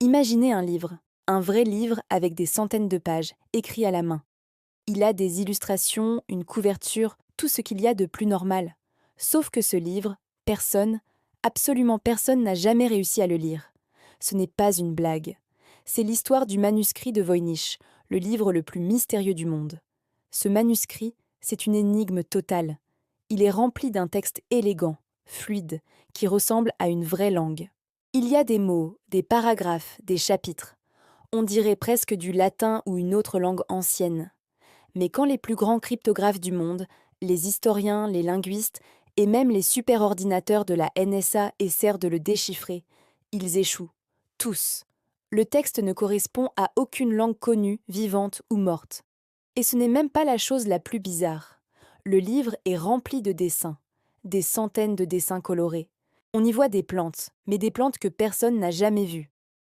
Imaginez un vrai livre avec des centaines de pages, écrit à la main. Il a des illustrations, une couverture, tout ce qu'il y a de plus normal. Sauf que ce livre, personne, absolument personne n'a jamais réussi à le lire. Ce n'est pas une blague. C'est l'histoire du manuscrit de Voynich, le livre le plus mystérieux du monde. Ce manuscrit, c'est une énigme totale. Il est rempli d'un texte élégant, fluide, qui ressemble à une vraie langue. Il y a des mots, des paragraphes, des chapitres. On dirait presque du latin ou une autre langue ancienne. Mais quand les plus grands cryptographes du monde, les historiens, les linguistes et même les superordinateurs de la NSA essaient de le déchiffrer, ils échouent. Tous. Le texte ne correspond à aucune langue connue, vivante ou morte. Et ce n'est même pas la chose la plus bizarre. Le livre est rempli de dessins, des centaines de dessins colorés. On y voit des plantes, mais des plantes que personne n'a jamais vues.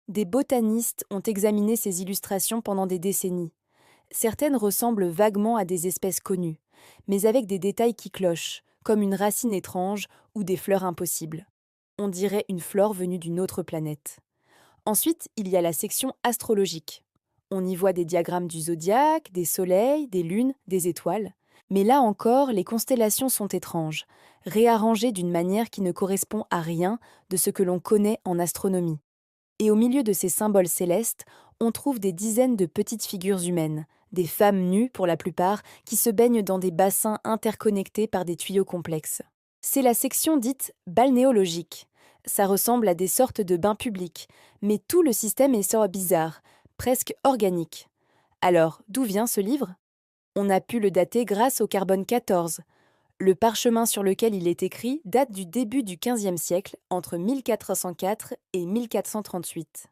Des botanistes ont examiné ces illustrations pendant des décennies. Certaines ressemblent vaguement à des espèces connues, mais avec des détails qui clochent, comme une racine étrange ou des fleurs impossibles. On dirait une flore venue d'une autre planète. Ensuite, il y a la section astrologique. On y voit des diagrammes du zodiaque, des soleils, des lunes, des étoiles. Mais là encore, les constellations sont étranges, réarrangées d'une manière qui ne correspond à rien de ce que l'on connaît en astronomie. Et au milieu de ces symboles célestes, on trouve des dizaines de petites figures humaines, des femmes nues pour la plupart, qui se baignent dans des bassins interconnectés par des tuyaux complexes. C'est la section dite balnéologique. Ça ressemble à des sortes de bains publics, mais tout le système est bizarre, presque organique. Alors, d'où vient ce livre? On a pu le dater grâce au carbone 14. Le parchemin sur lequel il est écrit date du début du XVe siècle, entre 1404 et 1438.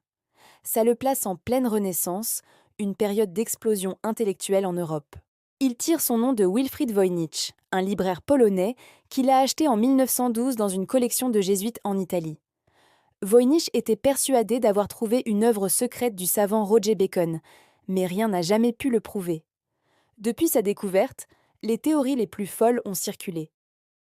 Ça le place en pleine Renaissance, une période d'explosion intellectuelle en Europe. Il tire son nom de Wilfrid Voynich, un libraire polonais qu'il a acheté en 1912 dans une collection de jésuites en Italie. Voynich était persuadé d'avoir trouvé une œuvre secrète du savant Roger Bacon, mais rien n'a jamais pu le prouver. Depuis sa découverte, les théories les plus folles ont circulé.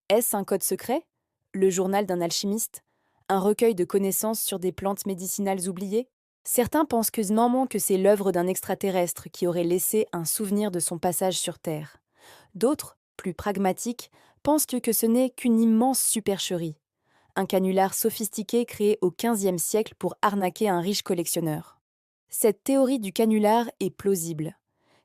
Est-ce un code secret? Le journal d'un alchimiste? Un recueil de connaissances sur des plantes médicinales oubliées? Certains pensent que c'est l'œuvre d'un extraterrestre qui aurait laissé un souvenir de son passage sur Terre. D'autres, plus pragmatiques, pensent que ce n'est qu'une immense supercherie. Un canular sophistiqué créé au XVe siècle pour arnaquer un riche collectionneur. Cette théorie du canular est plausible.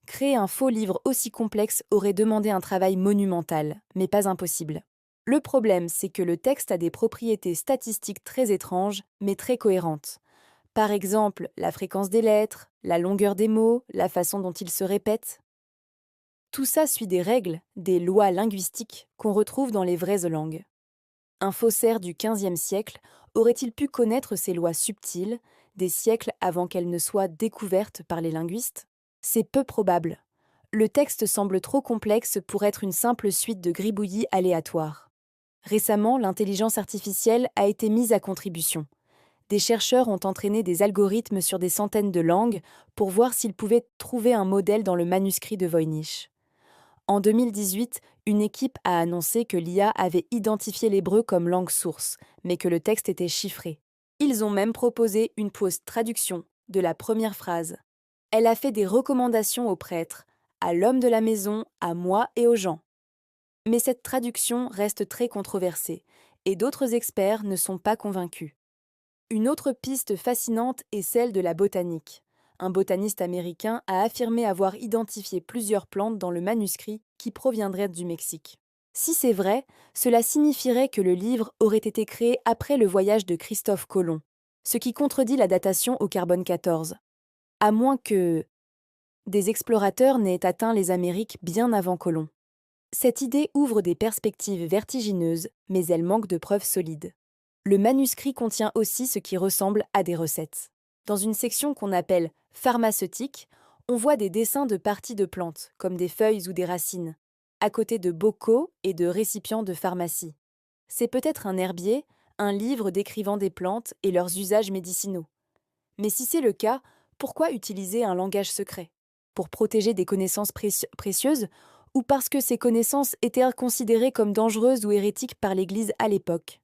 Créer un faux livre aussi complexe aurait demandé un travail monumental, mais pas impossible. Le problème, c'est que le texte a des propriétés statistiques très étranges, mais très cohérentes. Par exemple, la fréquence des lettres, la longueur des mots, la façon dont ils se répètent. Tout ça suit des règles, des lois linguistiques qu'on retrouve dans les vraies langues. Un faussaire du XVe siècle aurait-il pu connaître ces lois subtiles, des siècles avant qu'elles ne soient découvertes par les linguistes? C'est peu probable. Le texte semble trop complexe pour être une simple suite de gribouillis aléatoires. Récemment, l'intelligence artificielle a été mise à contribution. Des chercheurs ont entraîné des algorithmes sur des centaines de langues pour voir s'ils pouvaient trouver un modèle dans le manuscrit de Voynich. En 2018, une équipe a annoncé que l'IA avait identifié l'hébreu comme langue source, mais que le texte était chiffré. Ils ont même proposé une post-traduction de la première phrase. Elle a fait des recommandations aux prêtres, à l'homme de la maison, à moi et aux gens. Mais cette traduction reste très controversée, et d'autres experts ne sont pas convaincus. Une autre piste fascinante est celle de la botanique. Un botaniste américain a affirmé avoir identifié plusieurs plantes dans le manuscrit qui proviendraient du Mexique. Si c'est vrai, cela signifierait que le livre aurait été créé après le voyage de Christophe Colomb, ce qui contredit la datation au carbone 14. À moins que des explorateurs n'aient atteint les Amériques bien avant Colomb. Cette idée ouvre des perspectives vertigineuses, mais elle manque de preuves solides. Le manuscrit contient aussi ce qui ressemble à des recettes. Dans une section qu'on appelle pharmaceutique, on voit des dessins de parties de plantes, comme des feuilles ou des racines, à côté de bocaux et de récipients de pharmacie. C'est peut-être un herbier, un livre décrivant des plantes et leurs usages médicinaux. Mais si c'est le cas, pourquoi utiliser un langage secret? Pour protéger des connaissances précieuses ou parce que ces connaissances étaient considérées comme dangereuses ou hérétiques par l'Église à l'époque?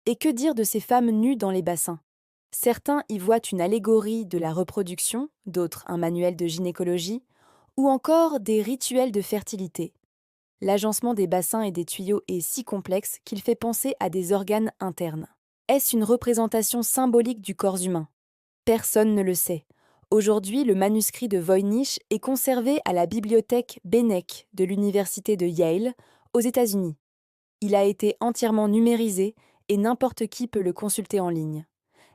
Et que dire de ces femmes nues dans les bassins? Certains y voient une allégorie de la reproduction, d'autres un manuel de gynécologie, ou encore des rituels de fertilité. L'agencement des bassins et des tuyaux est si complexe qu'il fait penser à des organes internes. Est-ce une représentation symbolique du corps humain? Personne ne le sait. Aujourd'hui, le manuscrit de Voynich est conservé à la bibliothèque Bennec de l'université de Yale, aux États-Unis. Il a été entièrement numérisé et n'importe qui peut le consulter en ligne.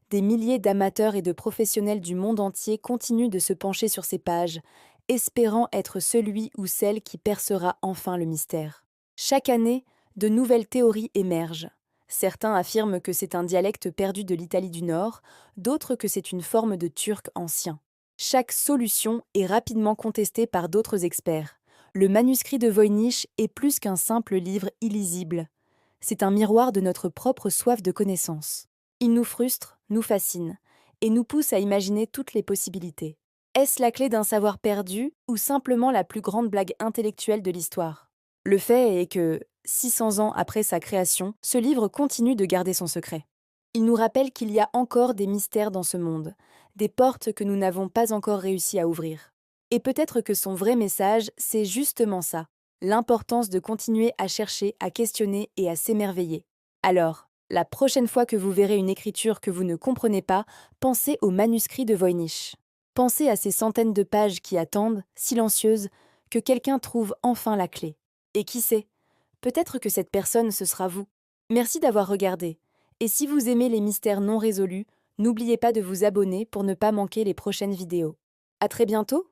Des milliers d'amateurs et de professionnels du monde entier continuent de se pencher sur ces pages, espérant être celui ou celle qui percera enfin le mystère. Chaque année, de nouvelles théories émergent. Certains affirment que c'est un dialecte perdu de l'Italie du Nord, d'autres que c'est une forme de turc ancien. Chaque solution est rapidement contestée par d'autres experts. Le manuscrit de Voynich est plus qu'un simple livre illisible. C'est un miroir de notre propre soif de connaissance. Il nous frustre, nous fascine, et nous pousse à imaginer toutes les possibilités. Est-ce la clé d'un savoir perdu ou simplement la plus grande blague intellectuelle de l'histoire? Le fait est que, 600 ans après sa création, ce livre continue de garder son secret. Il nous rappelle qu'il y a encore des mystères dans ce monde, des portes que nous n'avons pas encore réussi à ouvrir. Et peut-être que son vrai message, c'est justement ça, l'importance de continuer à chercher, à questionner et à s'émerveiller. Alors, la prochaine fois que vous verrez une écriture que vous ne comprenez pas, pensez au manuscrit de Voynich. Pensez à ces centaines de pages qui attendent, silencieuses, que quelqu'un trouve enfin la clé. Et qui sait, peut-être que cette personne, ce sera vous. Merci d'avoir regardé. Et si vous aimez les mystères non résolus, n'oubliez pas de vous abonner pour ne pas manquer les prochaines vidéos. À très bientôt!